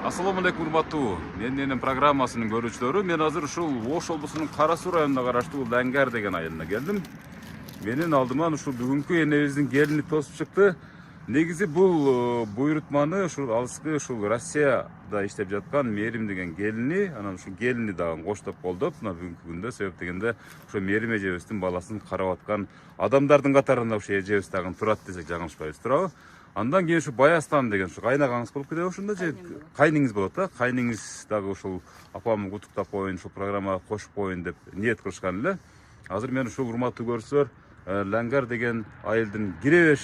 Assalamu alaikum урматтуу. Менин программасынын көрүүчүлөрү. Мен азыр ушул Ош облусунун Кара Суу районуна караштуу Лангар деген айылына келдим. Менин алдыма ушул бүгүнкү энебиздин келини тосуп чыкты. Негизи бул буйрутманы ушул алыскы ушул Россияда иштеп жаткан Мерим деген келини, анан ушул келини дагы коштоп колдоп, мына бүгүнкү күндө себеп дегенде ошо Мерим эжебиздин баласын карап аткан адамдардын катарында ушул эжебиз дагы турат десек жаңылышпайбыз, туурабы? Андан кийин ушу Баястан деген ушу кайнагаңыз болуп кетеби ошондо же кайныңыз болот да? Кайныңыз дагы ушул апамды куттуктап коеюн, ушул программага кошуп коеюн деп ниет кылышкан эле. Азыр мен ушул урматтуу көрүүчүлөр Лангар деген айылдын кире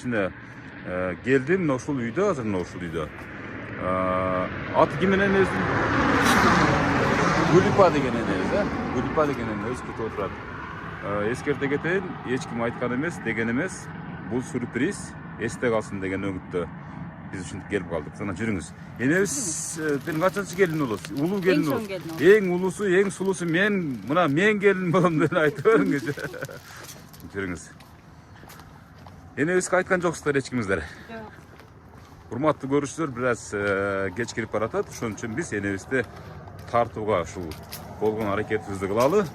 келдим. Мына ушул үйдө, азыр мына ушул үйдө. Аты ким менен өзүн? Гүлипа деген энебиз, Гүлипа деген эне өзү күтүп отурат. Эскерте кетейин, эч ким айткан эмес, деген эмес. Бул сюрприз. Эсте калсын деген үмүттө биз ушинтип келип калдык. Жана жүрүңүз. Энебиздин качанчы келин болосуз? Улуу келин болосуз. Эң улуусу, эң сулуусу мен, мына мен келин болом деп айтып бериңиз. Жүрүңүз. Энебизге айткан жоксуздар эч кимиңиздер. Жок. Урматтуу көрүүчүлөр, бир аз кеч кирип баратат. Ошон үчүн биз энебизди тартууга ушул болгон аракетибизди кылалы.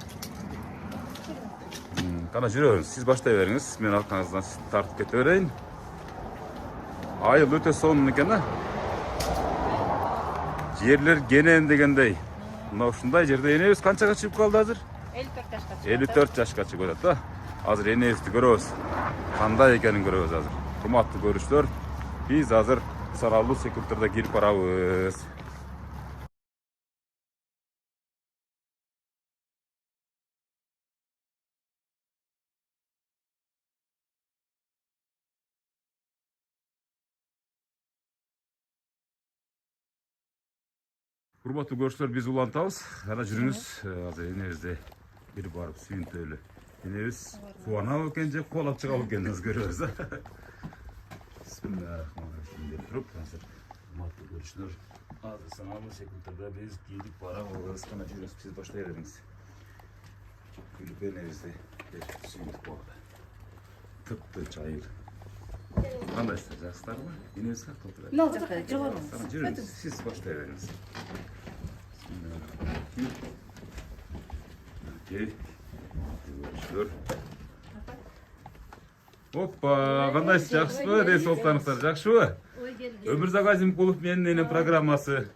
Кана жүрөбүз. Сиз баштай бериңиз. Мен аркаңыздан тартып кете берейин. Айыл өтө сонун экен, жерлер кенен дегендей. Мына ушундай жерде энебиз канчага чыгып калды азыр? 54 жашка чыгып. 54 жашка чыгып атат да. Азыр энебизди көрөбүз. Кандай экенин көрөбүз азыр. Урматтуу көрүүчүлөр, биз азыр саралуу секундтарда кирип барабыз. Урматтуу көрүүчүлөр, биз улантабыз. Ана жүрүңүз. Азыр энебизди бир барып сүйүнтөлү. Энебиз кубанабы экен же кубалап чыгабы экен, көрөбүз. Бисмиллахиррахманиррахим деп туруп, азыр урматтуу көрүүчүлөр, азыр саналуу секундтарда биз кирип барабыз. Кана жүрүңүз, сиз баштай бериңиз. Күлүп энебизди сүйүнтүп коелу. Тып-тынч айыл. Кандайсыздар, жакшысыздарбы? Энебиз кантип отурат? Мына жакта жогору. Жүрүңүз, сиз баштай бериңиз. Оппа, кандайсыз, жакшысызбы? Дей солтаныңыздар, жакшыбы? Өмүрзак Азимкулов менин энем программасы.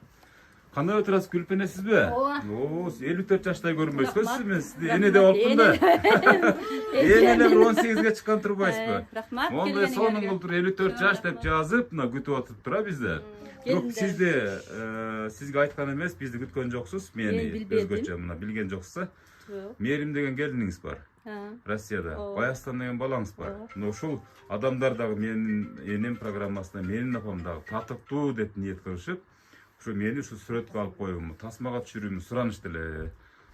Кандай отурасыз, Күлүп энесизби? Ооба. 54 жаштай көрүнбөйсүз, мен сизди эне деп алыптым да. Эне эле 18ге чыккан турбайсызбы? Рахмат. Мондай сонун кылып 54 жаш деп жазып, мына күтүп отуруп тура бизди. Бирок сизди сизге айткан эмес, бизди күткөн жоксуз. Мени өзгөчө мына билген жоксузса. Мерим деген келиниңиз бар. Россияда. Баястан деген балаңыз бар. Мына ушул адамдар дагы менин энем программасына менин апам дагы татыктуу деп ниет кылышып, ушу мени ушу сүрөткө алып коюуну, тасмага түшүрүүнү суранышты эле.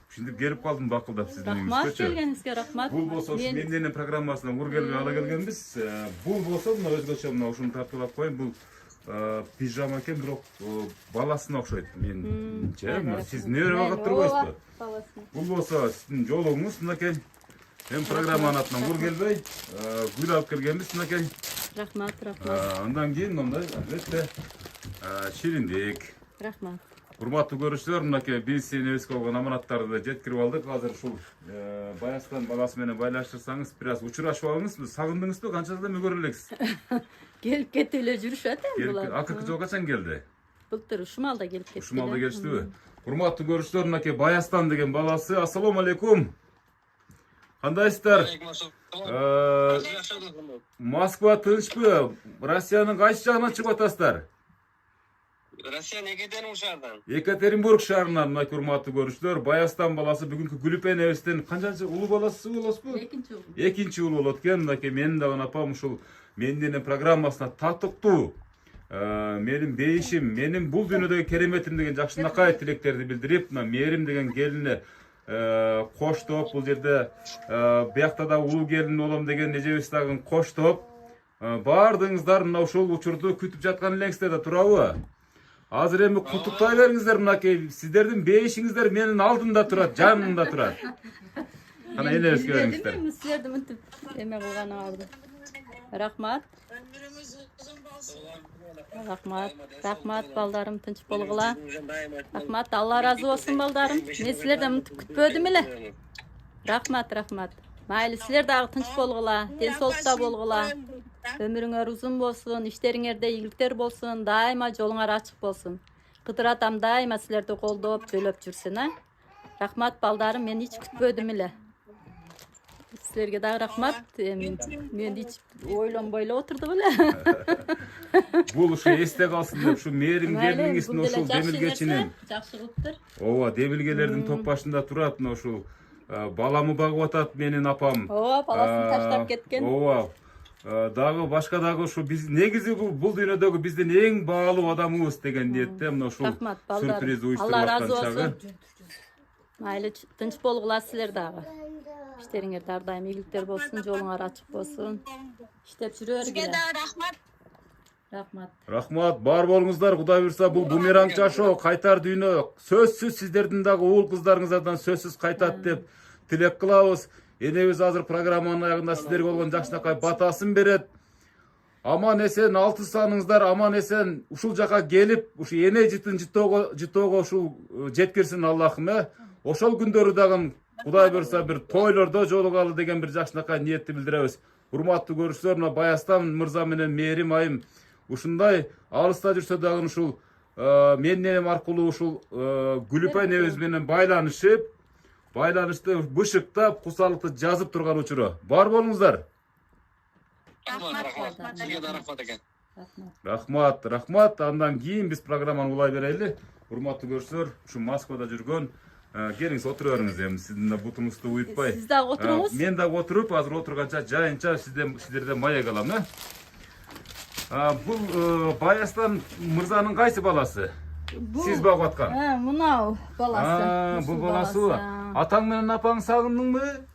Ушинтип келип калдым бакылдап сиздин үйүңүзгөчү. Рахмат, келгениңизге рахмат. Бул болсо менин энем программасына ур келбей ала келгенбиз. Бул болсо мына өзгөчө мына ушуну тартуулап коеюн. Бул пижама экен, бирок баласына окшойт. Менче, сиз небере багып турбайсызбы? Бул болсо сиздин жолугуңуз, мынакей. Мен программанын атынан ур келбей, гүл алып келгенбиз, мынакей. Рахмат, рахмат. Андан кийин мындай албетте шириндик. Рахмат. Урматтуу көрүүчүлөр, мынакей биз энебизге болгон аманаттарды жеткирип алдык. Азыр ушул Баястан баласы менен байлаштырсаңыз, бир аз учурашып алыңыз. Сагындыңызбы? Канчадан көрө элексиз? Келип кетип эле жүрүшөт булар. Акыркы жолу качан келди? Былтыр ушумалда келип кетти. Ушумалда келиштиби? Урматтуу көрүүчүлөр, мынакей Баястан деген баласы. Ассаламу алейкум. Кандайсыздар? Москва тынчпы? Россиянын кайсы жагынан чыгып атасыздар? Россиянын Екатеринбург шаарынан. Екатеринбург шаарынан, мына урматтуу көрүүчүлөр, Баястан баласы бүгүнкү Күлүп энебиздин канчанчы улуу баласы болосузбу? Экинчи улуу. Экинчи улуу болот экен. Мынакей менин дагы апам ушул менин программасына татыктуу, менин бейишим, менин бул дүйнөдөгү кереметим деген жакшынакай тилектерди билдирип, мына Мерим деген келини коштоп, бул жерде биякта да улуу келин болом деген эжебиз дагы коштоп, баардыгыңыздар мына ушул учурду күтүп жаткан элеңиздер да, турабы? Азыр эми куттуктай бериңиздер, мынакей сиздердин бейишиңиздер менин алдымда турат, жанымда турат. Кана энебизге бериңиздер. Силерди мынтип эме кылганыңарды. Рахмат. Рахмат балдарым, тынч болгула. Рахмат, Алла разы болсун балдарым. Мен силерден мынтип күтпөдүм эле. Рахмат. Майлы, силер дагы тынч болгула, ден соолукта болгула. Өмүрүңөр узун болсун, иштериңерде ийгиликтер болсун, дайыма жолуңар ачык болсун. Кыдыр атам дайыма силерди колдоп, жөлөп жүрсүн, а? Рахмат балдарым, мен эч күтпөдүм эле. Силерге дагы рахмат. Мен эч ойлонбой эле отурдум эле. Бул ушу эсте калсын деп ушу мээрим келиңиздин ушул демилгечинин. Жакшы кылыптыр. Ооба, демилгелердин топ башында турат, мына ушул баламы багып атат менин апам. Ооба, баласын таштап кеткен. Ооба. Дагы башка дагы ушу биз негизи бул дүйнөдөгү биздин эң баалуу адамыбыз деген ниетте мына ушул сюрприз уюштуруп аткан чагы. Майлы, тынч болгула силер дагы. İşlerinizde her daim iyilikler olsun, yolunlar açık olsun. İşte sürüyor bile. Рахмат, бар болуңуздар, Кудай буйрса бул бумеранг жашоо, кайтар дүйнө. Сөзсүз сиздердин дагы уул кыздарыңыздардан сөзсүз кайтат деп тилек кылабыз. Энебиз азыр программанын аягында сиздерге болгон жакшынакай батасын берет. Аман эсен, алты саныңыздар аман эсен ушул жака келип, ушу эне жытын жытоого ушул жеткирсин Аллахым, Ошол күндөрү дагы Кудай буйрса бир тойлордо жолугалы деген бир жакшынакай ниетти билдиребиз. Урматтуу көрүүчүлөр, мына Баястан мырза менен Мээрим айым ушундай алыста жүрсө дагы ушул менен аркылуу ушул Гүлүпай энебиз менен байланышты бышыктап, кусалыкты жазып турган учуру. Бар болуңуздар. Рахмат. Андан кийин биз программаны улай берели. Урматтуу көрүүчүлөр, ушу Москвада жүргөн келиңиз отура бериңиз эми сиздин да бутуңузду уютпай. Сиз дагы отуруңуз. Мен дагы отуруп, азыр отурганча жайынча сиздерден маек алам, Бул Баястан мырзанын кайсы баласы? Сиз багып аткан? Мынау баласы. Бул баласы. Атаң менен апаң сагындыңбы?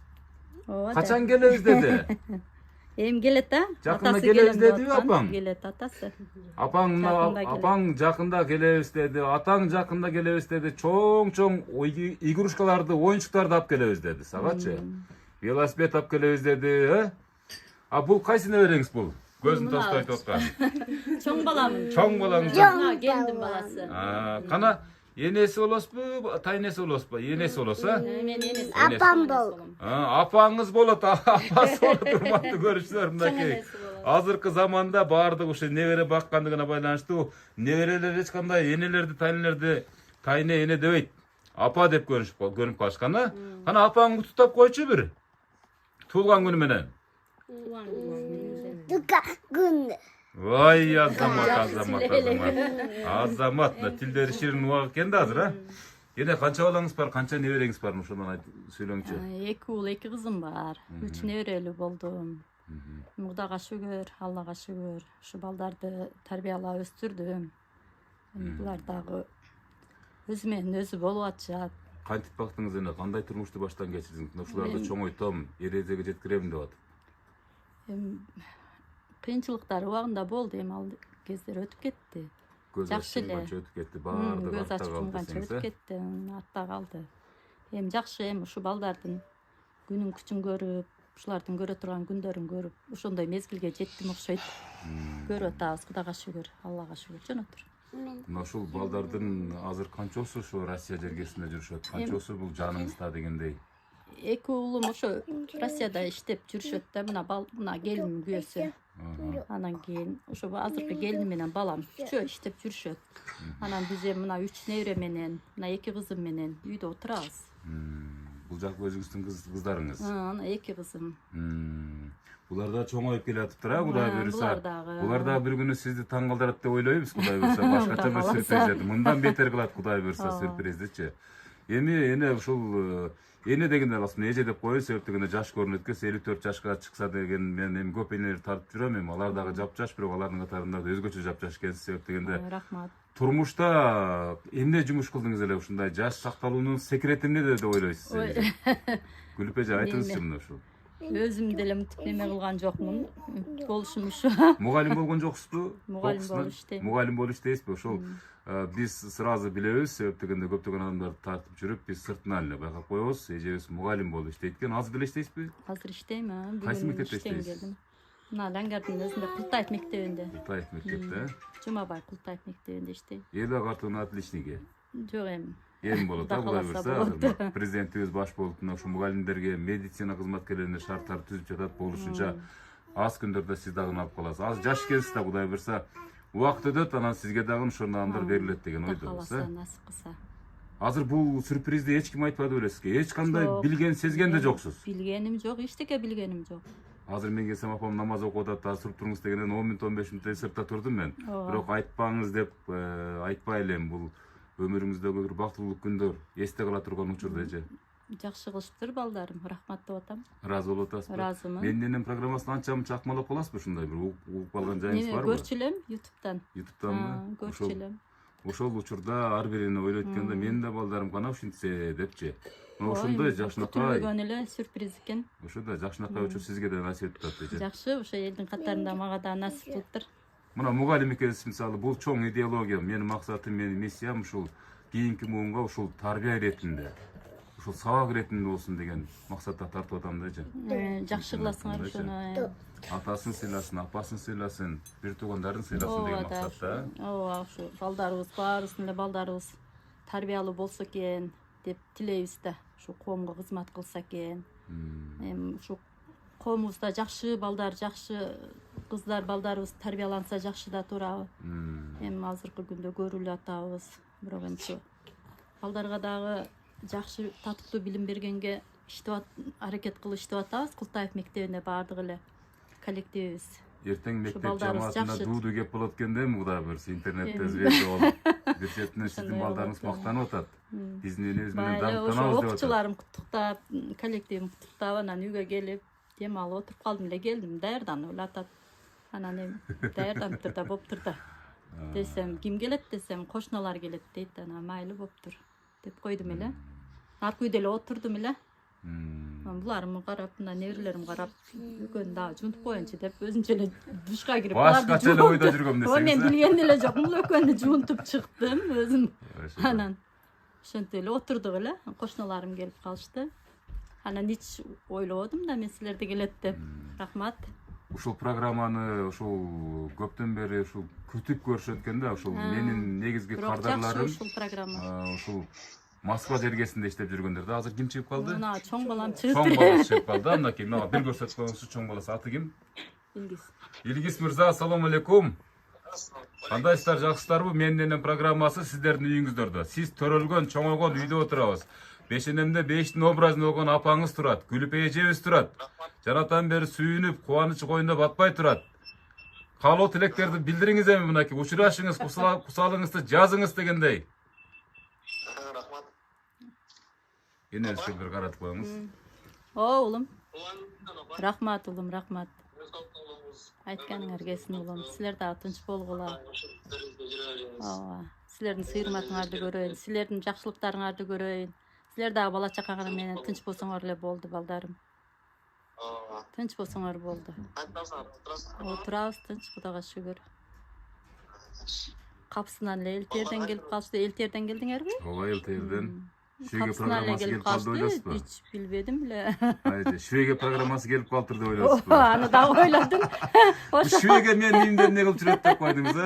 Качан келебиз деди? Эми келет, Жакында келебиз дедиби апаң? Келет атасы. Апаң жакында келебиз деди, атаң жакында келебиз деди. Чоң игрушкаларды, оюнчуктарды алып келебиз деди. Сагачы. Велосипед алып келебиз деди, бул кайсы небереңиз бул? Көзүн тостойт аткан. Чоң балам. Чоң балаңыз. Келдим баласы. Кана энеси болосузбу, тайнеси болосузбу? Энеси болосу, Мен энеси. Апам бол. Апаңыз болот, апасы болот, урматтуу көрүүчүлөр, мынакей. Азыркы заманда баардык ушу небере баккандыгына байланыштуу, неберелер эч кандай энелерди, тайне эне дебейт. Апа деп көрүнүп калышкан, Кана апаңды куттуктап койчу бир. Туулган күнү менен. Күн. Vay Азамат, тилдери ширин убак экен да азыр, Эне канча балаңыз бар, канча небереңиз бар, ошондон сүйлөңчү. 2 уул, 2 кызым бар. 3 неберелүү болдум. Кудайга шүгүр, Аллага шүгүр. Ушу балдарды тарбиялап өстүрдүм. Булар дагы өзү менен өзү болуп атышат. Кантип бактыңыз эне, кандай турмушту баштан кечирдиңиз? Ушуларды чоңойтом, эрежеге жеткирем деп атат. Кыйынчылыктар убагында болду, эми ал кездер өтүп кетти. Жакшы эле. Өтүп кетти, баардыгы көз ачып калганча өтүп кетти, артта калды. Эми жакшы, эми ушу балдардын күнүн күчүн көрүп, ушулардын көрө турган күндөрүн көрүп, ошондой мезгилге жеттим окшойт. Көрүп атабыз, Кудайга шүгүр, Аллага шүгүр, жөнөтүр. Мына ушул балдардын азыр канчосу ушу Россия жергесинде жүрүшөт, канчосу бул жаныңызда дегендей? 2 уулум ошо Россияда иштеп жүрүшөт да, мына келиним күйөөсү. Анан кийин ошо азыркы келиним менен балам үчөө иштеп жүрүшөт. Анан биз эми мына 3 небере менен, мына 2 кызым менен үйдө отурабыз. Бул жак өзүңүздүн кыздарыңыз? Ана 2 кызым. Булар да чоңоюп келатыптыр, Кудай буйрса. Булар да бир күнү сизди таң калтырат деп ойлойбуз, Кудай буйрса. Башкача бир сюрприз. Мындан бетер кылат Кудай буйрса сюрприздичи. Эми эне ушул эне дегенде аласың, эже деп коебуз, себептегенде жаш көрүнөт экен, 54 жашка чыкса деген мен эми көп энелерди тартып жүрөм, эми алар дагы жапжаш, бирок алардын катарында өзгөчө жапжаш экенсиз, себептегенде Рахмат. турмушта эмне жумуш кылдыңыз эле ушундай жаш сакталуунун секрети эмнеде деп ойлойсуз? Гүлүп эже айтыңызчы мына ушул. Өзүм деле мынтип неме кылган жокмун. Болушум ушу. Мугалим болгон жоксузбу? Мугалим болуп иштейм. Мугалим болуп иштейсизби? Ошол биз сразу билебиз, себептегенде көптөгөн адамдарды тартып жүрүп, биз сыртынан эле байкап коебуз. Эжебиз мугалим болуп иштейт экен. Азыр деле иштейсизби? Азыр иштейм, Кайсы мектепте иштейсиз? Мына Ләңгәрдин өзүндө Култаев мектебинде. Култаев мектепте. Жумабай Култаев мектебинде иштейм. Эли агартууну отличники. Жок эми. Эми болот, Кудай Кудай кааласа буюрса, болот. азыр президентибиз баш болуп мына ушу мугалимдерге, медицина кызматкерлерине шарттар түзүп жатат болушунча аз күндөрдө сиз дагы алып каласыз. Аз жаш экенсиз да, Кудай буюрса, убакыт өтөт, анан сизге дагы ошол наамдар берилет деген ойдобуз. Кааласа, насип кылса. Азыр бул сюрпризди эч ким айтпады белесизби? Эч кандай Жок. билген, сезген да жоксуз. Билгеним жок, эчтеке билгеним жок. Азыр мен келсем апам намаз окуп атат, азыр туруп туруңуз дегенден 10 мүнөт 15 мүнөт сыртта турдум мен. Бирок айтпаңыз деп айтпай элем. Бул өмүрүңүздөгү бир бактылуу күндөр, эсте кала турган учурда эже. Жакшы кылышыптыр балдарым, рахмат деп атам. Ыраазы болуп атасызбы? Ыраазымын. Менин программасын анча-мынча акмалап каласызбы, ушундай бир угуп калган жайыңыз барбы? Көрчү элем YouTube'дан. YouTube'данбы? Көрчү элем. Ошол учурда ар бирине ойлойт экен да, менин да балдарым кана ушинтсе депчи. Ошондой жакшынакай. Күтүлбөгөн эле сюрприз экен. Ошондой жакшынакай учур сизге да насип этип атат эже. Жакшы, ошо элдин катарында мага да насип кылыптыр. Мына мугалим экенсиз, мисалы, бул чоң идеология, менин максатым, менин миссиям ушул кийинки муунга ушул тарбия иретинде, ушул сабак иретинде болсун деген максатта тартып атам да эже. Жакшы кыласыңар ошону. Атасын сыйласын, апасын сыйласын, бир туугандарын сыйласын деген максатта. Ооба, ушу балдарыбыз, баарыбыздын эле балдарыбыз тарбиялуу болсо экен деп тилейбиз да. Ушу коомго кызмат кылса экен. Эми ушу коомубузда жакшы балдар, жакшы кыздар, балдарыбыз тарбияланса жакшы да турабы. Эми азыркы күндө көрүлүп атабыз. Бирок эми ушу балдарга дагы жакшы татыктуу билим бергенге аракет кылып иштеп атабыз. Култаев мектебинде баардык эле коллективибиз. Эртең мектеп балдарыбыз жамаатында жакшы. дууду кеп болот экен да, Кудай буюрса, интернетте звезда болуп. Бир четинен сиздин балдарыңыз мактанып атат. Биздин элибиз менен даңктанабыз деп атат. Окуучуларым куттуктап, коллективим куттуктап, анан үйгө келип, дем алып отуруп калдым эле, келдим, даярданып эле атат. Анан эми даярданыптыр да, болуптур да. Десем, ким келет десем, кошуналар келет дейт. Анан майлы болуптур деп койдум эле. Аркы үйдө эле отурдум эле. Буларымы карап, мына неберелерим карап, экөөнү дагы жумуп коеюнчу деп өзүнчө эле душка кирип Башкача эле ойдо жүргөм десеңиз. Мен билген эле жокмун, бул экөөнү жумунтуп чыктым өзүм. Анан ошентип эле отурдук эле. Кошуналарым келип калышты. Анан ич ойлободум да мен силерде келет деп. Рахмат. Ушул программаны ушул көптөн бери ушул күтүп көрүшөт экен да, ушул менин негизги кардарларым. Ушул программа. Ушул Москва жергесинде иштеп жүргөндөр да, азыр ким чыгып калды? Мына чоң балам чыгып. Чоң баласы чыгып калды. Анакей мага бир көрсөтүп коюңузчу, чоң баласы аты ким? Илгиз. Илгиз мырза, ассаламу алейкум. Кандайсыздар, жакшысыздарбы? Менин программасы сиздердин үйүңүздөрдө. Сиз төрөлгөн, чоңойгон үйдө отурабыз. Бешенемде бештин образын болгон апаңыз турат, Гүлүпей эжебиз турат. Жанатан бери сүйүнүп, кубанычы коюнда батпай турат. Каалоо тилектерди билдириңиз эми мынакей, учурашыңыз, кусалыңызды жазыңыз дегендей. Рахмат. Энеңизге бир каратып коюңуз. Улум. Рахмат улум, рахмат. Айтканыңар келсин улум. Силер дагы тынч болгула. Ооба. Силердин сыйырматыңарды көрөйүн, силердин жакшылыктарыңарды көрөйүн. Силер дагы бала чакаңар менен тынч болсоңор эле болду, балдарым. Тынч болсоңор болду. Отурабыз тынч, Кудайга шүгүр. Капсынан эле элтерден келип калышты. Элтерден келдиңерби? Ооба, элтерден. Шүйге Капсынан эле программасы келип келип калды ойлосузбу? калышты. Hiç билбедим эле. Айже, шүйге программасы келип калыптыр деп ойлосузбу? Аны дагы ойлодум. Шүйге мен үйүмдөн эмне кылып жүрөт деп койдуңуз, а?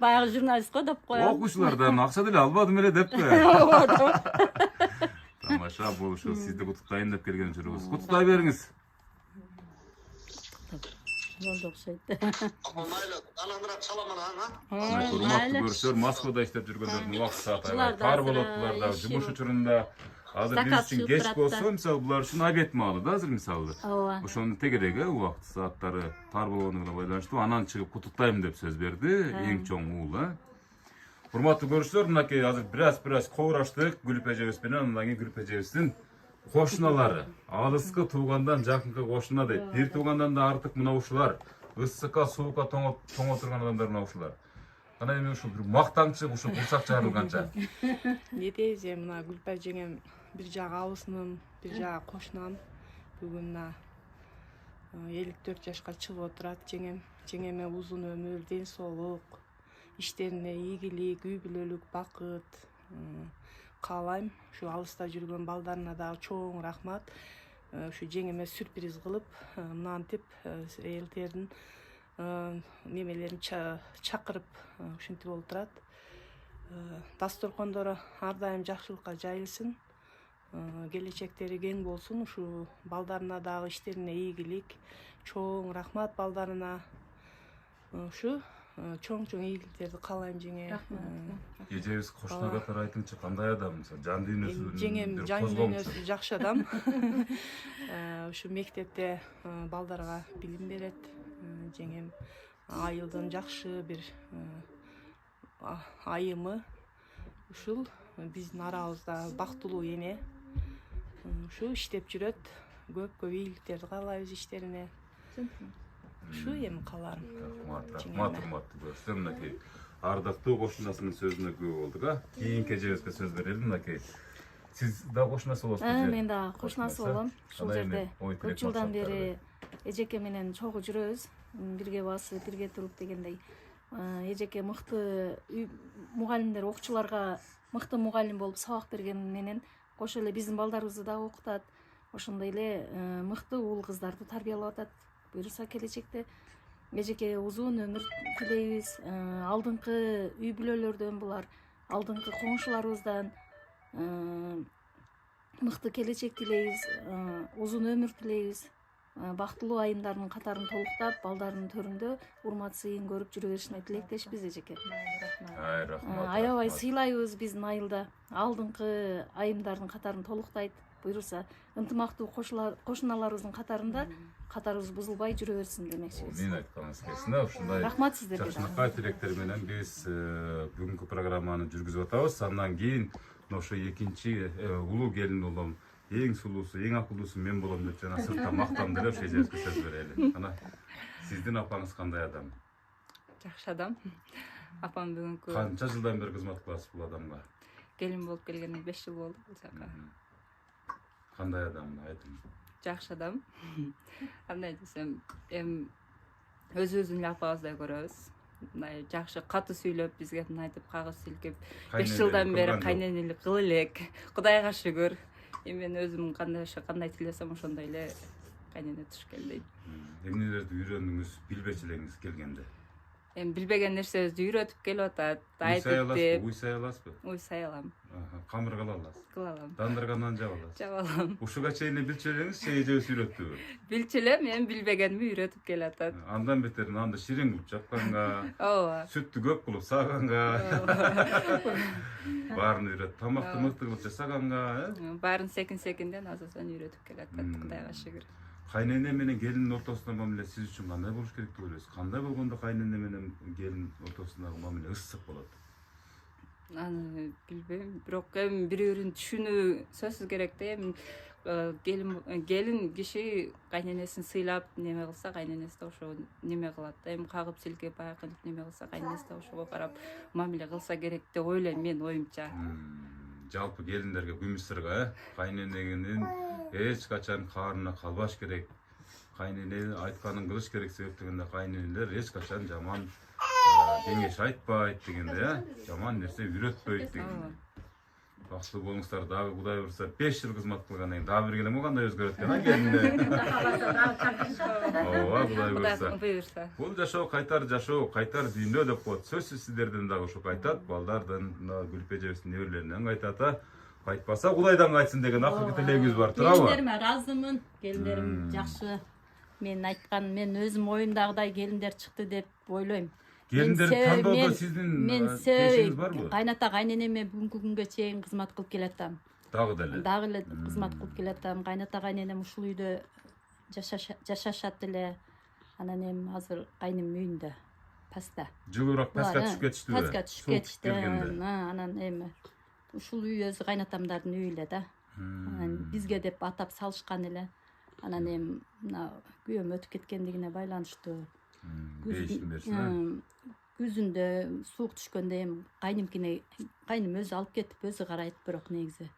Баягы журналист го деп коем. Окуучулардан акча деле албадым эле деппи? Тамаша, бул ошо сизди куттуктайын деп келген жүрүбүз. Куттуктай бериңиз. Болду окшойт. Майлы, анандырап саламын аңа. Урматтуу көрүүчүлөр, Москвада иштеп жүргөндөрдүн убакыт сааты тар болот, булар да жумуш учурунда. Азыр биз үчүн кеч болсо, мисалы, булар үчүн обед маалы да азыр мисалы. Ооба. Ошонун тегереги убакыт сааттары тар болгондугуна байланыштуу анан чыгып куттуктайм деп сөз берди, эң чоң уул, а. Урматтуу көрүүчүлөр, мынакей азыр бираз кобураштык Гүлүп эжебиз менен, андан кийин Гүлүп эжебиздин кошуналары. Алыскы туугандан жакынкы кошуна дейт. Бир туугандан да артык мына ушулар. Ысыкка, суукка тоңо турган адамдар мына ушулар. Кана эми ушул бир мактаңчы, ушул курсак чыгарылганча. Недейиз мына Гүлпай жеңем бир жагы абысыным, бир жагы кошунам. Бүгүн 54 жашка чыгып отурат жеңем. Жеңеме узун өмүр, ден соолук, иштерине ийгилик, үй бүлөлүк бакыт каалайм. Ушу алыста жүргөн балдарына дагы чоң рахмат. ушу жеңеме сюрприз кылып мынантип элтердин немелерин чакырып ушинтип болуп турат. Дасторкондору ар дайым жакшылыкка жайылсын, келечектери кең болсун, ушу балдарына дагы иштерине ийгилик. Чоң рахмат балдарына. Ушу чоң ийгиликтерди каалайм жеңе. Эжебиз кошуна катары айтыңчы, кандай адам? Жан дүйнөсү Жеңем жан дүйнөсү жакшы адам. Ушу мектепте балдарга билим берет. Жеңем айылдын жакшы бир айымы. Ушул биздин арабызда бактылуу эне. Ушу иштеп жүрөт. Көп ийгиликтерди каалайбыз иштерине. Ушу эми кааларым. Рахмат. Көрсөм мынакей ардактуу кошунасынын сөзүнө күбө болдук, Кийинки эжебизге сөз берели. Мынакей сиз да кошунасы болосузбу? Мен да кошунасы болом. Ушул жерде көп жылдан бери эжеке менен чогуу жүрөбүз. Бирге басып, бирге туруп дегендей. Эжеке мыкты мугалимдер, окуучуларга мыкты мугалим болуп сабак берген менен кошо эле биздин балдарыбызды да окутат. Ошондой эле мыкты уул кыздарды тарбиялап атат. Буюрса келечекте эжеке узун өмүр тилейбиз. Алдыңкы үй бүлөлөрдөн булар, алдыңкы коңшуларыбыздан мыкты келечек тилейбиз, узун өмүр тилейбиз. Бактылуу айымдардын катарын толуктап, балдарынын төрүндө урмат сыйын көрүп жүрө беришине тилектешпиз эжеке. Рахмат. Аябай сыйлайбыз биздин айылда. Алдыңкы айымдардын катарын толуктайт. Буюрса ынтымактуу кошуналарыбыздын катарында катарыбыз бузулбай жүрө берсин демекчибиз. Мен айтканыңыз келсин да, ушундай Рахмат сиздерге. жакшылыкка тилектер менен биз бүгүнкү программаны жүргүзүп атабыз. Андан кийин ошо экинчи улуу келин улум, эң сулуусу, эң акылдуусу мен болом деп жана сыртта мактанды эле, ошо эжебизге сөз берели. Ана сиздин апаңыз кандай адам? Жакшы адам. Апам бүгүнкү Канча жылдан бери кызмат кыласыз бул адамга? келин болуп келгенине 5 жыл болду бул жака. Кандай адам айтың? Жакшы адам. Кандай десем, өзүбүздүн эле апабыздай көрөбүз. Мындай жакшы катуу сүйлөп, бизге айтып кагыз силкеп 5 жылдан бери кайненелик кыл элек. Кудайга шүгүр. Мен өзүм кандай тилесем ошондой эле кайнене туш келди. Эмнелерди үйрөндүңүз, билбечи элеңиз келгенде? Билбеген нерсебизди үйрөтүп келип атат. Уйсай аласызбы? Уйсай алам. Камыр кыла аласыз? Кыла алам. Дандыргандан жаба аласыз? Жаба алам. Ушуга чейин билчү элеңиз, эжебиз үйрөттүбү? Билчү элем, мен билбегеними үйрөтүп келип атат. Андан бетер нанды ширин кылып жапканга, Ооба. сүттү көп кылып саганга, баарын үйрөт, тамакты мыкты кылып жасаганга, Баарын секинден азырдан үйрөтүп келип атат. Кудайга шүгүр. Кайнене менен келиндин ортосундагы мамиле сиз үчүн кандай болуш керек деп ойлойсуз? Кандай болгондо кайнене менен келин ортосундагы мамиле ысык болот? Аны билбейм, бирок бири-бирин түшүнүү сөзсүз керек да. Келин киши кайненесин сыйлап неме кылса, кайненеси да ошо неме кылат да. Кагып силкеп баягы неме кылса, кайненеси да ошого карап мамиле кылса керек деп ойлойм мен оюмча. Жалпы келиндерге күмүш сырга, кайнененин эч качан каарына калбаш керек. Кайнене айтканын кылыш керек себептегенде кайненелер эч качан жаман кеңеш айтпайт дегенде, жаман нерсе үйрөтпөйт дегенде. Бактылуу болуңуздар, дагы Кудай буйрса 5 жыл кызмат кылгандан кийин дагы бир келем кандай өзгөрөт экен келинде. Ооба, Кудай буйрса. Бул жашоо кайтар дүйнө деп коет. Сөзсүз сиздерден дагы ушу кайтат, балдардан, Гүлүп эжебиздин неберелеринен кайтат. Кайтпаса Кудайдан кайтсын деген акыркы тилегибиз бар, туурабы? Келиндериме ыраазымын. Келиндерим жакшы. Мен өзүм оюмдагыдай келиндер чыкты деп ойлойм. Келиндерди тандоодо сиздин чечимиз барбы? Кайната кайненеме бүгүнкү күнгө чейин кызмат кылып келатам. Дагы эле кызмат кылып келатам. Кайната кайненем ушул үйдө жашашат эле. Анан азыр кайным үйүндө. Паста. Жылуураак паска түшүп кетиштиби? Паска түшүп кетишти. Анан ушул үй өзү кайнатамдардын үйү эле да. Бизге деп атап салышкан эле. Анан мына күйөөм өтүп кеткендигине байланыштуу. Күзүндө суук түшкөндө кайным өзү алып кетип өзү карайт, бирок негизи.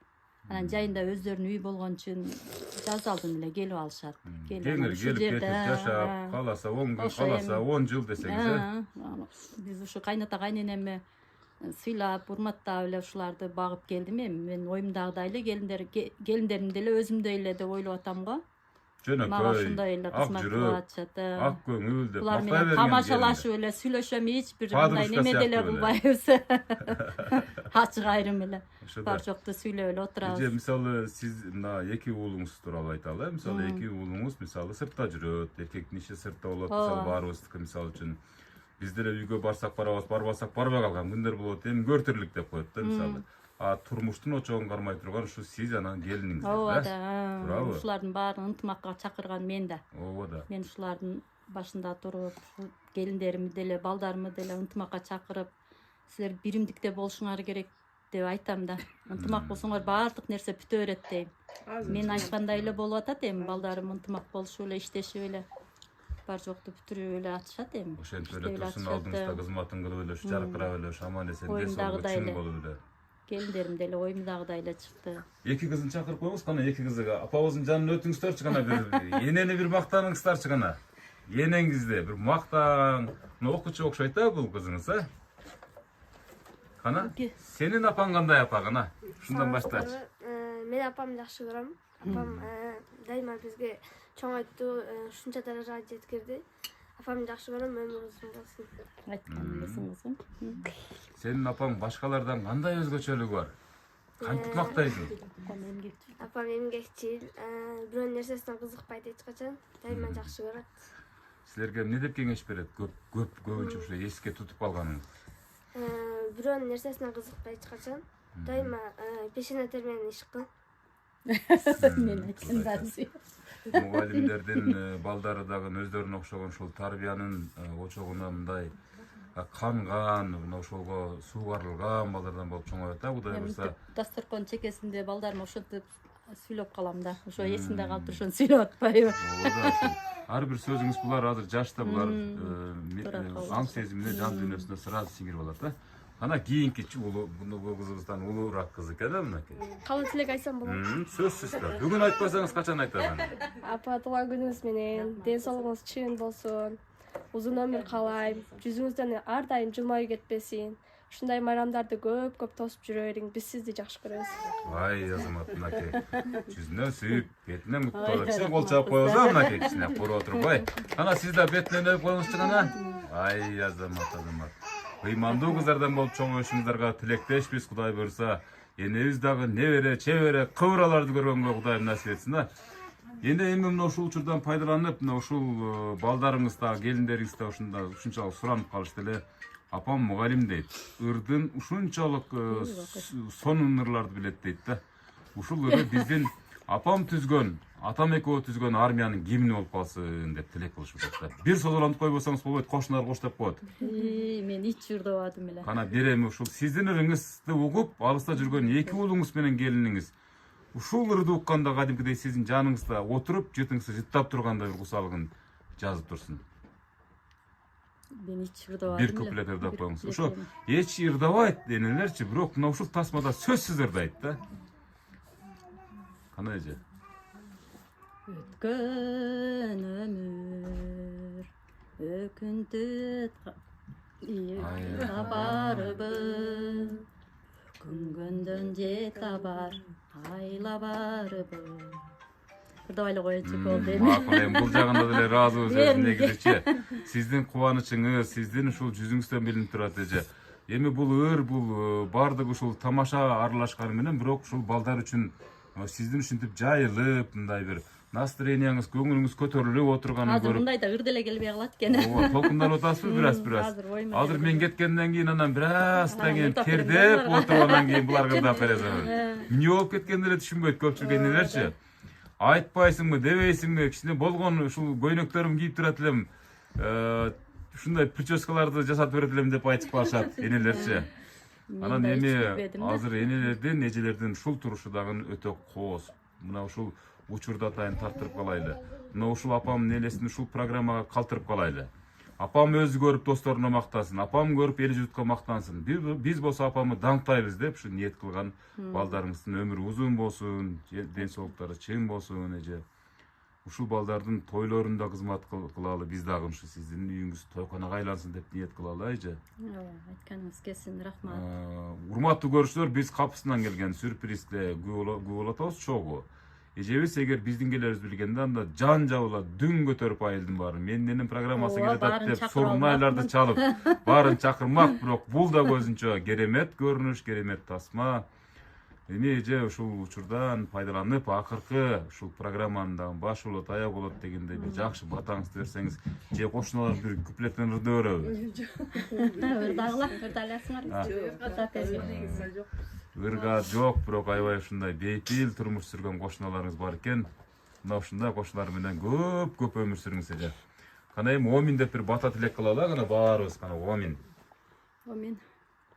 Анан жайында өздөрүнүн үй болгон үчүн жаз алдын эле келип алышат. Кеңир келип кетип жашап, каласа 10 жыл, каласа 10 жыл десеңиз. Биз ушу кайната кайненеме сыйлап, урматтап эле ушуларды багып келдим. Мен оюмдагыдай эле келиндеримди эле өзүмдөй эле деп ойлоп атам го. Мага жөнөкөй, ушундай эле ак кызмат кылып жүрөк, атышат. ак көңүл деп Булар мактай менен берген. тамашалашып эле сүйлөшөм, эч бир мындай Подружка неме деле сыяктуу эле. кылбайбыз. Ачык айрым эле. Ошо Бар да. жокту сүйлөп эле Эже отурабыз. мисалы сиз мына эки уулуңуз тууралуу айталы. Мисалы эки уулуңуз мисалы сыртта жүрөт, эркектин иши сыртта болот. Мисалы баарыбыздыкы мисалы үчүн биз деле үйгө барсак барабыз, барбасак барбай калган күндөр болот. Эми көртүрлүк деп коет да мисалы. А турмуштун очогун кармай турган ушу сиз анан келиниңиз. Ооба да. Туурабы? Ушулардын баарын ынтымакка чакырган мен да. Ооба да. Мен ушулардын башында туруп, келиндеримди деле, балдарымды деле ынтымакка чакырып, силер биримдикте болушуңар керек деп айтам да. Ынтымак болсоңор баардык нерсе бүтө берет дейм. Мен айткандай эле болуп атат эми, балдарым ынтымак болушуп эле, иштешип эле, бар жокту бүтүрүп эле атышат эми. Ошентип эле турсун алдыңызда кызматын кылып эле, жаркырап эле, аман эсен ден Оюмдагыдай чын эле. болуп эле. Келиндерим деле оюмдагыдай эле чыкты. Эки кызын чакырып коюңуз, кана эки кызыга апабыздын жанына өтүңүздөрчү, кана бир энени бир мактаныңыздарчы кана. Энеңизди бир мактаң. Окуучу окшойт да бул кызыңыз, а? Кана? Сенин апаң кандай апа, кана? Ушундан баштачы. Мен апамды жакшы көрөм. Апам дайыма бизге чоң айтты, ушунча даражага жеткирди. Апамды жакшы көрөм, өмүр узун болсун. Айткан элесиң кызым. Сенин апаң башкалардан кандай өзгөчөлүгү бар? Кантип мактайсың? Апам эмгекчил. Апам эмгекчил, бирөөнүн нерсесине кызыкпайт эч качан. Дайыма жакшы көрөт. Силерге эмне деп кеңеш берет? Көбүнчө ушул эске тутуп калганыңыз. Бирөөнүн нерсесине кызыкпай эч качан. Дайыма пешене тер менен иш кыл. Мен айткан баарысы. Мугалимдердин балдары дагы өздөрүнө окшогон ушул тарбиянын очогуна мындай канган, мына ошолго суугарылган балдардан болуп чоңоет да, Кудай буюрса. Дасторкон чекесинде балдарыма ошентип сүйлөп калам да. Ошо эсимде калып ошону сүйлөп атпайбы. Ар бир сөзүңүз булар азыр жашта булар аң сезимине, жан дүйнөсүнө сразу сиңирип алат да. Ана кийинки улуу кызыбыздан улуураак кыз экен да мынакей. Калуу тилек айтсам болот. Сөзсүз да. Бүгүн айтпасаңыз качан айтасың? Апа, туулган күнүңүз менен ден соолугуңуз чын болсун. Узун өмүр каалайм. Жүзүңүздөн ар дайым жылмаюу кетпесин. Ушундай майрамдарды көп тосуп жүрө бериң. Биз сизди жакшы көрөбүз. Ай, азамат мынакей. Жүзүнөн сүйүп, бетинен мукталып, кичине кол чаап коебуз мынакей, кичине куруп отурбай. Ана сиз да бетинен өп коюңузчу кана. Ай, азамат. Ыймандуу кыздардан болуп чоңоюшуңуздарга тилектешпиз, Кудай буюрса. Энебиз дагы небере, чебере, кыбыраларды көргөнгө Кудай насип этсин да. Эми мына ушул учурдан пайдаланып, мына ушул балдарыңыз да, келиндериңиз да ушунчалык суранып калышты эле. Апам мугалим дейт. Ырдын ушунчалык сонун ырларды билет дейт да. Ушул ыры биздин апам түзгөн, атам экөө түзгөн армиянын гимни болуп калсын деп тилек кылышып атат да. Бир созолонуп койбосоңуз болбойт, кошуналар коштоп коет. Мен ич ырдабадым эле. Кана берем ушул сиздин ырыңызды угуп, алыста жүргөн эки уулуңуз менен келиниңиз ушул ырды укканда кадимкидей сиздин жаныңызда отуруп, жытыңызды жыттап тургандай бир кусалыгын жазып турсун. Мен ич ырдабадым. Бир куплет ырдап коюңуз. Ошо эч ырдабайт денелерчи, бирок мына ушул тасмада сөзсүз ырдайт да. Кана эже? Өткөн өмүр өкүнтү барыбыз күнгөндөн же табар айла барыбыз. Ырдабай эле коечу болду эми. Макул, эми бул жагында деле ыраазыбыз өзү негизичи. Сиздин кубанычыңыз, сиздин ушул жүзүңүздөн билинип турат эже. Эми бул ыр, бул баардык ушул тамаша аралашканы менен, бирок ушул балдар үчүн сиздин ушинтип жайылып, мындай бир настроенияңыз, көңүлүңүз көтөрүлүп отурганын Азыр көрүп. мындай да ыр деле келбей калат экен. Ооба, толкунданып атасызбы бираз? Азыр мен кеткенден кийин анан бираздан кийин тердеп отургандан кийин булар ырдап бересиң. Эмне болуп кеткенин деле түшүнбөйт көпчүлүк энелерчи. Айтпайсыңбы, дебейсиңби, кичине болгон ушул көйнөктөрүм кийип турат элем. Ушундай прическаларды жасап берет элем деп айтып калышат энелерчи. Анан эми азыр энелердин, эжелердин ушул турушу дагы өтө кооз. Мына ушул учурда атайын тартырып калайлы. Мына ушул апамдын элесин ушул программага калтырып калайлы. Апам өзү көрүп досторуна мактасын, апам көрүп эл журтка мактансын. Биз болсо апамды даңктайбыз деп ушу ниет кылган балдарыңыздын өмүрү узун болсун, ден соолуктары чың болсун эже. Ушул балдардын тойлорунда кызмат кылалы, биз дагы ушу сиздин үйүңүз тойконого айлансын деп ниет кылалы эже. Айтканыңыз келсин, рахмат. Урматтуу көрүүчүлөр, биз капысынан келген сюрпризге күбө болуп атабыз чогуу. эжебиз эгер биздин келерибиз билгенде анда жан жабыла дүң көтөрүп айылдын баарын менин программасы Ооба, келатат баарын деп чакырып сурмайларды алмакмын. чалып баарын чакырмак, бирок бул да көзүнчө керемет көрүнүш, керемет тасма. Эми эже ушул учурдан пайдаланып акыркы ушул программанын дагы башы болот, аяк болот дегендей бир жакшы батаңызды берсеңиз, же кошуналар бир куплеттен ырды береби? Ырга жок, бирок аябай ушундай бейпил турмуш сүргөн кошуналарыңыз бар экен. Мына ушундай кошуналар менен көп өмүр сүрүңүз эже. Кана эми омин деп бир бата тилек кылалы, кана баарыбыз кана омин. Омин.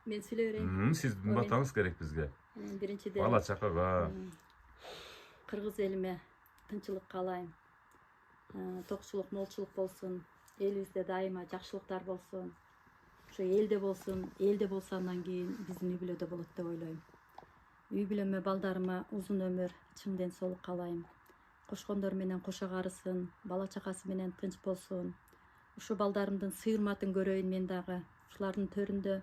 Мен сүйлөй берейин. Сиздин батаңыз керек бизге. Биринчиден Бала чакага. кыргыз элиме тынчылык каалайм. Токчулук, молчулук болсун. Элибизде дайыма жакшылыктар болсун. Ошо элде болсун, элде болсо андан кийин биздин үй бүлөдө болот деп ойлойм. Үй бүлөмө, балдарыма узун өмүр, чың ден соолук каалайм. Кошкондор менен кошо карысын, бала чакасы менен тынч болсун. Ушу балдарымдын сый-урматын көрөйүн мен дагы. Ушулардын төрүндө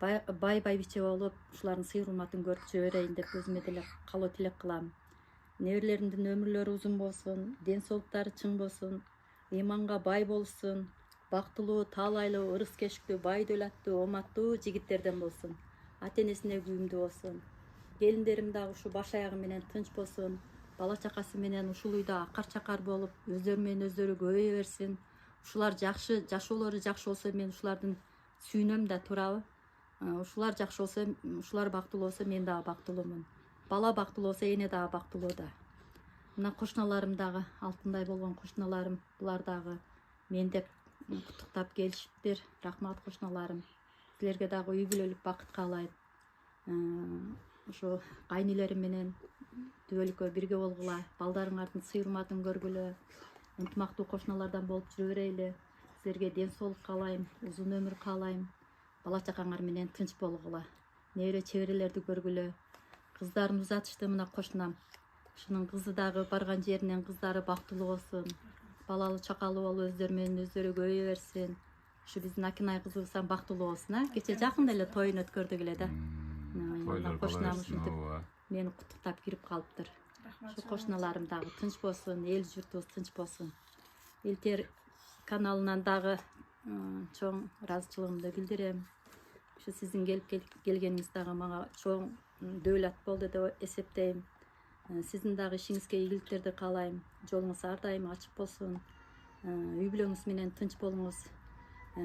бай байбиче болуп, ушулардын сый-урматын көрүп жиберейин деп өзүмө деле калуу тилек кылам. Неберелеримдин өмүрлөрү узун болсун, ден соолуктары чың болсун, ыйманга бай болсун, бактылуу, таалайлуу, ырыс кешиктүү, бай дөлаттуу, оматтуу жигиттерден болсун. Ата-энесине күйүмдүү болсун. Келиндерим дагы ушу баш аягы менен тынч болсун. Бала чакасы менен ушул үйдө акар чакар болуп, өздөрү менен өздөрү көбөйө берсин. Ушулар жакшы, жашоолору жакшы болсо мен ушулардын сүйүнөм да турабы. Ушулар жакшы болсо, ушулар бактылуу болсо мен дагы бактылуумун. Бала бактылуу болсо эне дагы бактылуу да. Мына кошуналарым дагы алтындай болгон кошуналарым, булар дагы мен деп куттуктап келишиптир. Рахмат кошуналарым. Силерге дагы үй бүлөлүк бакыт каалайм. Ошо кайнелерим менен дүбөлүккө бирге болгула, балдарыңардын сый-урматын көргүлө, ынтымактуу кошуналардан болуп жүрө берели. Силерге ден соолук каалайм, узун өмүр каалайм. Бала чакаңар менен тынч болгула. Небере чеберелерди көргүлө. Кыздарым узатышты мына кошунам. Ушунун кызы дагы барган жеринен кыздары бактылуу болсун. Балалуу чакалуу болуп өздөрү менен өздөрү көбөйө берсин. Ушу биздин Акинай кызыбыздан бактылуу болсун, а? Кече жакында эле тоюн өткөрдүк эле да. Кошунам ушинтип мени куттуктап кирип калыптыр. Ушу кошуналарым дагы тынч болсун, эл журтубуз тынч болсун. Элтер каналынан дагы чоң ыраазычылыгымды билдирем. Ушу сиздин келгениңиз дагы мага чоң дөөлөт болду деп эсептейм. Сиздин дагы ишиңизге ийгиликтерди каалайм. Жолуңуз ар дайым ачык болсун. Үй бүлөңүз менен тынч болуңуз.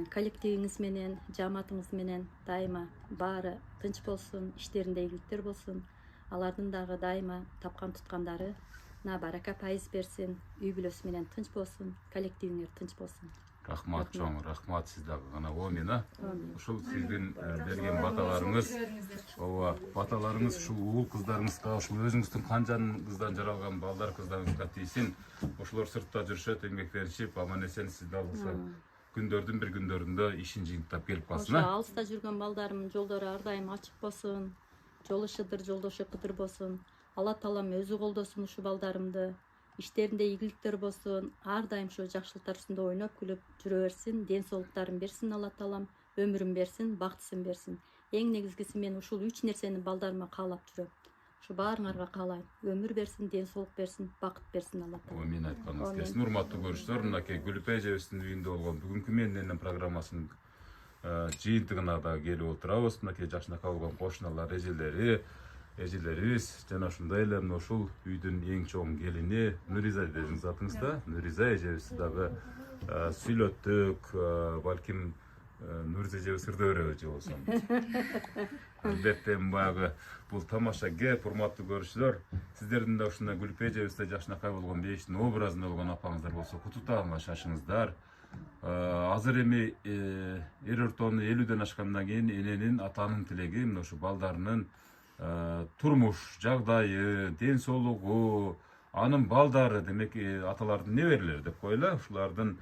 Коллективиңиз менен, жамаатыңыз менен дайыма баары тынч болсун, иштеринде ийгиликтер болсун. Алардын дагы дайыма тапкан туткандары барака пайыз берсин, үй бүлөсү менен тынч болсун, коллективиңер тынч болсун. Рахмат чоң, рахмат сиз дагы гана омин, а? Ушул сиздин берген баталарыңыз, ооба, баталарыңыз ушул уул кыздарыңызга, ушул өзүңүздүн канжан кыздан жаралган балдар кыздарыңызга тийсин. Ошолор сыртта жүрүшөт, эмгектенишип, аман эсен сизди алса күндөрдүн бир күндөрүндө ишин жыйынтап келип калсын, Ошо алыста жүргөн балдарымдын жолдору ар дайым ачык болсун. Жолу шыдыр, жолдошу кыдыр болсун. Алла таалам өзү колдосун ушу балдарымды. Иштеринде ийгиликтер болсун. Ар дайым ушу жакшылыктар үстүндө ойноп күлүп жүрө берсин. Ден соолуктарын берсин Алла таалам. Өмүрүн берсин, бактысын берсин. Эң негизгиси мен ушул 3 нерсени балдарыма каалап жүрөм. Ушу баарыңарга каалайм. Өмүр берсин, ден соолук берсин, бакыт берсин Алла таалам. Амин айтканыңыз келсин. Урматтуу көрүүчүлөр, мынакей Гүлүпай эжебиздин үйүндө болгон бүгүнкү менин программасынын жыйынтыгына да келип отурабыз. Мынакей жакшынакай болгон кошуналар, эжелерибиз жана ошондой эле ушул үйдүн эң чоң келини Нуриза дедиңиз атыңыз да. Нуриза эжебизди дагы сүйлөттүк, балким Нуриза эжебиз ырда береби же болсо. Албетте баягы бул тамаша кеп, урматтуу көрүүчүлөр, сиздердин да ушундай Гүлүпай эжебизде жакшынакай болгон бейиштин образында болгон апаңыздар болсо кутуктаганга шашыңыздар. Азыр эми эр ортону 50ден ашкандан кийин эненин, атанын тилеги мына ушу балдарынын турмуш жагдайы, ден соолугу, анын балдары, демек аталардын неберелери деп коелу, ушулардын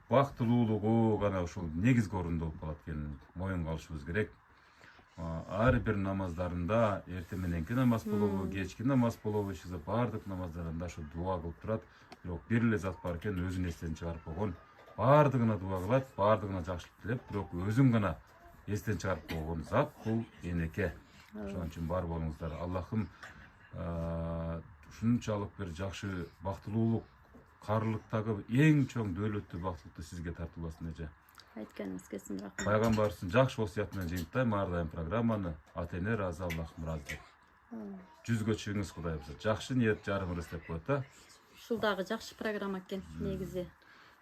бактылуулугу гана ушул негизги орунда болуп калат экенин моюнга алышыбыз керек. Ар бир намаздарында, эртең мененки намаз болобу, кечки намаз болобу, баардык намаздарында ушу дуа кылып турат. Бирок бир эле зат бар экен, өзүн эстен чыгарып койгон. Баардыгына дуа кылат, баардыгына жакшылык тилеп, бирок өзүн гана эстен чыгарып койгон зат бул энеке. Ошон үчүн бар болуңуздар. Аллахым ушунчалык бир жакшы бактылуулук, карылыктагы эң чоң дөөлөттүү бактылыкты сизге тартууласын эже. Айтканыңыз келсин, рахмат. Пайгамбарыбыздын жакшы осуят менен жыйынтайм ар дайым программаны. Ата-эне разы, Аллахым разы. Жүзгө чыгыңыз Кудайыбызга. Жакшы ниет жарымырыз деп коет да. Ушул дагы жакшы программа экен негизи.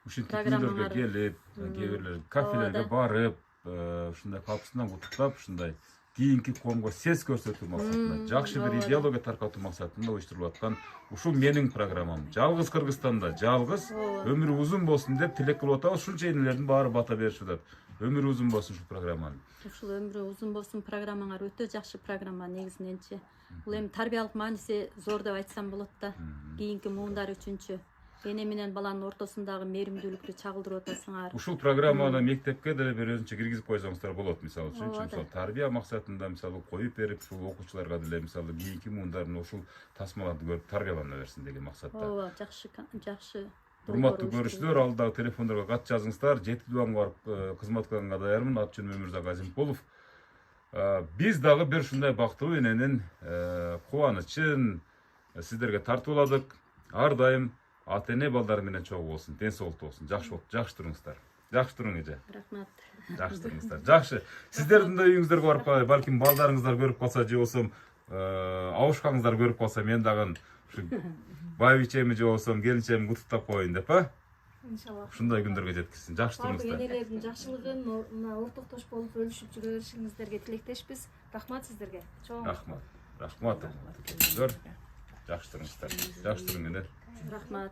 Ушинтип күндөргө келип, кээ бирлер кафелерге барып, ушундай калпысынан кутуктап, ушундай кийинки коомго сес көрсөтүү максатында, жакшы бир идеология таркатуу максатында уюштурулуп аткан ушул менин программам. Жалгыз Кыргызстанда, жалгыз өмүрү узун болсун деп тилек кылып атабыз. Ушунча энелердин баары бата беришип атат. Өмүрү узун болсун ушул программанын. Ушул өмүрү узун болсун программаңар өтө жакшы программа негизиненчи. Бул эми тарбиялык мааниси зор деп айтсам болот да. Кийинки муундар үчүнчү. Эне менен баланын ортосундагы мээримдүүлүктү чагылдырып атасыңар. Ушул программаны мектепке деле бир өзүнчө киргизип койсоңуздар болот. Мисалы үчүн, мисалы тарбия максатында мисалы коюп берип, ушул окуучуларга деле мисалы кийинки муундарын ушул тасмаларды көрүп тарбиялана берсин деген максатта. Ооба, жакшы. Урматтуу көрүүчүлөр, алдагы телефондорго кат жазыңыздар. 7-дубанга барып кызмат кылганга даярмын. Аты жөнүм Өмүрзак Азимкулов. Биз дагы бир ушундай бактылуу эненин кубанычын сиздерге тартууладык. Ар дайым ата-эне балдары менен чогуу болсун, ден соолуктуу болсун. Жакшы туруңуздар. Жакшы туруң эже. Рахмат. Жакшы туруңуздар. Жакшы. Сиздердин да үйүңүздөргө барып калай, балким балдарыңыздар көрүп калса, же болсом абушкаңыздар көрүп калса, мен дагы ушу байбичеми же болсом келинчемди куттуктап коеюн деп, Иншалла. Ушундай күндөргө жеткизсин. Жакшы туруңуздар. Энелердин жакшылыгын мына ортоктош болуп бөлүшүп жүрө беришиңиздерге тилектешпиз. Рахмат сиздерге. Чоң Рахмат. Рахмат. Жакшы туруңуздар. Жакшы туруңуздар. Жакшы туруң эне. Рахмат.